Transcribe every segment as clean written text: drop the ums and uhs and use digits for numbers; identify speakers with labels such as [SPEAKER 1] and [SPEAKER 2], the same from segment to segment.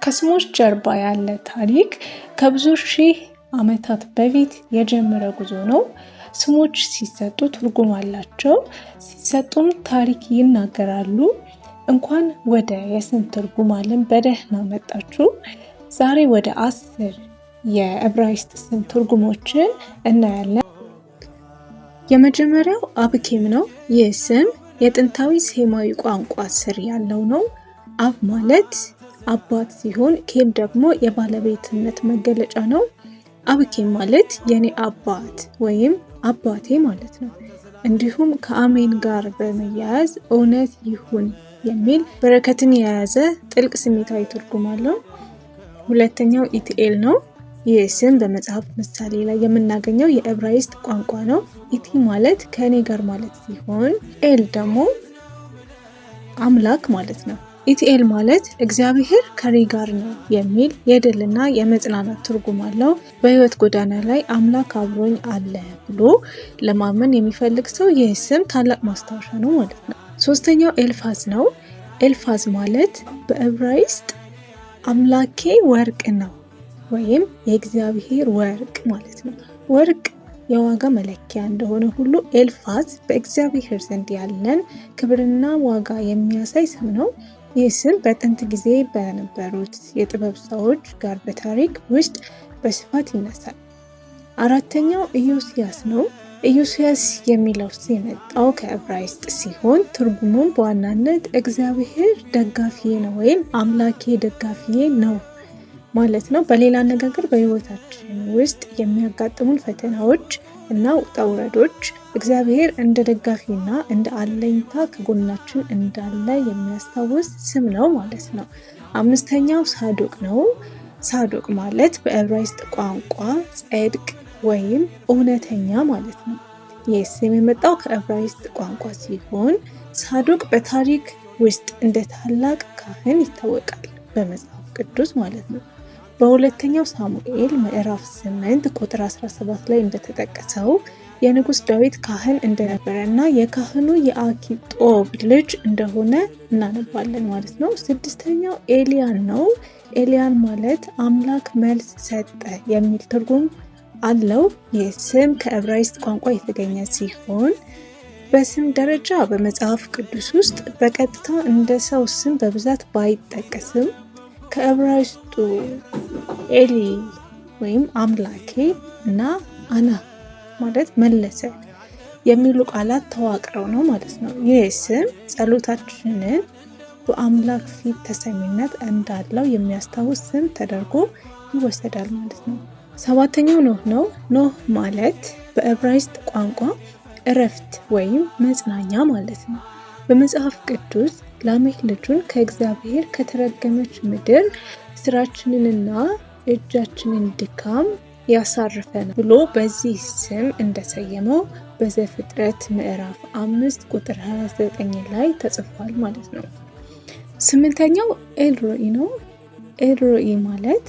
[SPEAKER 1] ከስሞች ጀርባ ያለ ታሪክ ከብዙ ሺህ ዓመታት በፊት የጀመረ ጉዞ ነው። ስሞች ሲሰጡ ትርጉም አላቸው፣ ሲሰጡም ታሪክ ይናገራሉ። እንኳን ወደ የስም ትርጉም ዓለም በደህና መጣችሁ። ዛሬ ወደ 10 የዕብራይስጥ ስም ትርጉሞችን እናያለን። የመጀመሪያው አብኬም ነው። ይህ ስም የጥንታዊ ሴማዊ ቋንቋ ስር ያለው ነው። አብ ማለት አባት ሲሆን ኬም ደግሞ የባለቤትነት መገለጫ ነው። አብኬም ማለት የኔ አባት ወይም አባቴ ማለት ነው። እንዲሁም ከአሜን ጋር በመያያዝ እውነት ይሁን የሚል በረከትን የያዘ ጥልቅ ስሜታዊ ትርጉም አለው። ሁለተኛው ኢቲኤል ነው። ይህ ስም በመጽሐፍ ምሳሌ ላይ የምናገኘው የዕብራይስጥ ቋንቋ ነው። ኢቲ ማለት ከኔ ጋር ማለት ሲሆን ኤል ደግሞ አምላክ ማለት ነው። ኢቲኤል ማለት እግዚአብሔር ከኔ ጋር ነው የሚል የድልና የመጽናናት ትርጉም አለው። በህይወት ጎዳና ላይ አምላክ አብሮኝ አለ ብሎ ለማመን የሚፈልግ ሰው ይህ ስም ታላቅ ማስታወሻ ነው ማለት ነው። ሶስተኛው ኤልፋዝ ነው። ኤልፋዝ ማለት በዕብራይስጥ አምላኬ ወርቅ ነው ወይም የእግዚአብሔር ወርቅ ማለት ነው። ወርቅ የዋጋ መለኪያ እንደሆነ ሁሉ ኤልፋዝ በእግዚአብሔር ዘንድ ያለን ክብርና ዋጋ የሚያሳይ ስም ነው። ይህ ስም በጥንት ጊዜ በነበሩት የጥበብ ሰዎች ጋር በታሪክ ውስጥ በስፋት ይነሳል። አራተኛው ኢዮስያስ ነው። ኢዮስያስ የሚለው ስም የመጣው ከዕብራይስጥ ሲሆን ትርጉሙም በዋናነት እግዚአብሔር ደጋፊዬ ነው ወይም አምላኬ ደጋፊዬ ነው ማለት ነው። በሌላ አነጋገር በህይወታችን ውስጥ የሚያጋጥሙን ፈተናዎች እና ውጣ ውረዶች እግዚአብሔር እንደ ደጋፊና እንደ አለኝታ ከጎናችን እንዳለ የሚያስታውስ ስም ነው ማለት ነው። አምስተኛው ሳዶቅ ነው። ሳዶቅ ማለት በዕብራይስጥ ቋንቋ ጽድቅ ወይም እውነተኛ ማለት ነው። ይህ ስም የመጣው ከዕብራይስጥ ቋንቋ ሲሆን ሳዶቅ በታሪክ ውስጥ እንደ ታላቅ ካህን ይታወቃል በመጽሐፍ ቅዱስ ማለት ነው። በሁለተኛው ሳሙኤል ምዕራፍ 8 ቁጥር 17 ላይ እንደተጠቀሰው የንጉስ ዳዊት ካህን እንደነበረና የካህኑ የአኪጦብ ልጅ እንደሆነ እናነባለን ማለት ነው። ስድስተኛው ኤልያን ነው። ኤልያን ማለት አምላክ መልስ ሰጠ የሚል ትርጉም አለው። ይህ ስም ከዕብራይስጥ ቋንቋ የተገኘ ሲሆን በስም ደረጃ በመጽሐፍ ቅዱስ ውስጥ በቀጥታ እንደ ሰው ስም በብዛት ባይጠቀስም ከዕብራይስጡ ኤሊ ወይም አምላኬ እና አና ማለት መለሰ የሚሉ ቃላት ተዋቅረው ነው ማለት ነው። ይህ ስም ጸሎታችንን በአምላክ ፊት ተሰሚነት እንዳለው የሚያስታውስ ስም ተደርጎ ይወሰዳል ማለት ነው። ሰባተኛው ኖህ ነው። ኖህ ማለት በዕብራይስጥ ቋንቋ እረፍት ወይም መጽናኛ ማለት ነው። በመጽሐፍ ቅዱስ ላሜህ ልጁን ከእግዚአብሔር ከተረገመች ምድር ስራችንንና እጃችንን ድካም ያሳርፈን ብሎ በዚህ ስም እንደሰየመው በዘፍጥረት ምዕራፍ 5 ቁጥር 29 ላይ ተጽፏል ማለት ነው። ስምንተኛው ኤልሮኢ ነው። ኤልሮኢ ማለት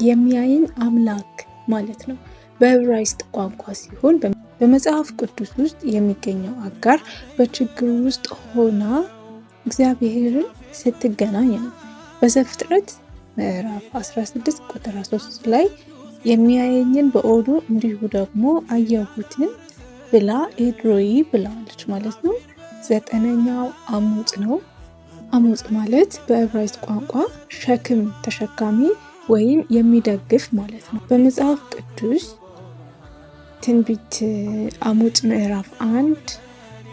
[SPEAKER 1] የሚያየኝ አምላክ ማለት ነው በዕብራይስጥ ቋንቋ ሲሆን በመጽሐፍ ቅዱስ ውስጥ የሚገኘው አጋር በችግር ውስጥ ሆና እግዚአብሔርን ስትገናኝ ነው። በዘፍጥረት ምዕራፍ 16 ቁጥር 3 ላይ የሚያየኝን በኦዱ እንዲሁ ደግሞ አየሁትን ብላ ኤልሮኢ ብላለች ማለት ነው። ዘጠነኛው አሞጽ ነው። አሞጽ ማለት በዕብራይስጥ ቋንቋ ሸክም ተሸካሚ ወይም የሚደግፍ ማለት ነው። በመጽሐፍ ቅዱስ ትንቢት አሞጽ ምዕራፍ 1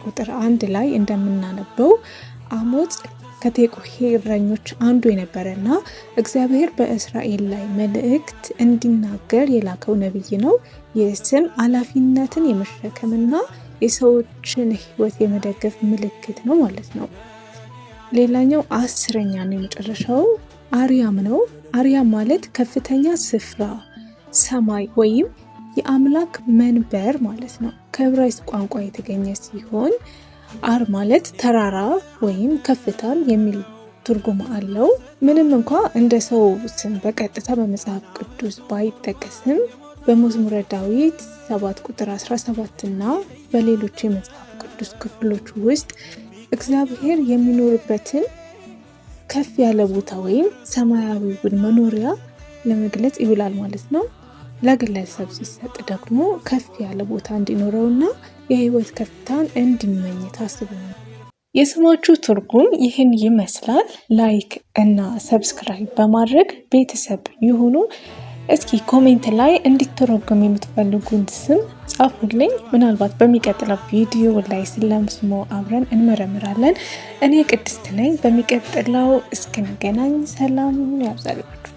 [SPEAKER 1] ቁጥር 1 ላይ እንደምናነበው አሞጽ ከቴቁሄ እረኞች አንዱ የነበረና እግዚአብሔር በእስራኤል ላይ መልእክት እንዲናገር የላከው ነቢይ ነው። ይህ ስም ኃላፊነትን የመሸከምና የሰዎችን ሕይወት የመደገፍ ምልክት ነው ማለት ነው። ሌላኛው 10ኛ ነው የመጨረሻው አርያም ነው። አርያም ማለት ከፍተኛ ስፍራ፣ ሰማይ ወይም የአምላክ መንበር ማለት ነው። ከዕብራይስጥ ቋንቋ የተገኘ ሲሆን አር ማለት ተራራ ወይም ከፍታን የሚል ትርጉም አለው። ምንም እንኳ እንደ ሰው ስም በቀጥታ በመጽሐፍ ቅዱስ ባይጠቀስም በመዝሙረ ዳዊት 7 ቁጥር 17 እና በሌሎች የመጽሐፍ ቅዱስ ክፍሎች ውስጥ እግዚአብሔር የሚኖርበትን ከፍ ያለ ቦታ ወይም ሰማያዊውን መኖሪያ ለመግለጽ ይውላል ማለት ነው። ለግለሰብ ሲሰጥ ደግሞ ከፍ ያለ ቦታ እንዲኖረውና የህይወት ከፍታን እንዲመኝ ታስቦ ነው። የስማችሁ ትርጉም ይህን ይመስላል። ላይክ እና ሰብስክራይብ በማድረግ ቤተሰብ ይሁኑ። እስኪ ኮሜንት ላይ እንዲተረጎም የምትፈልጉን ስም ጻፉልኝ። ምናልባት በሚቀጥለው ቪዲዮ ላይ ስለስሙ አብረን እንመረምራለን። እኔ ቅድስት ነኝ። በሚቀጥለው እስክንገናኝ ሰላም ያብዛላችሁ።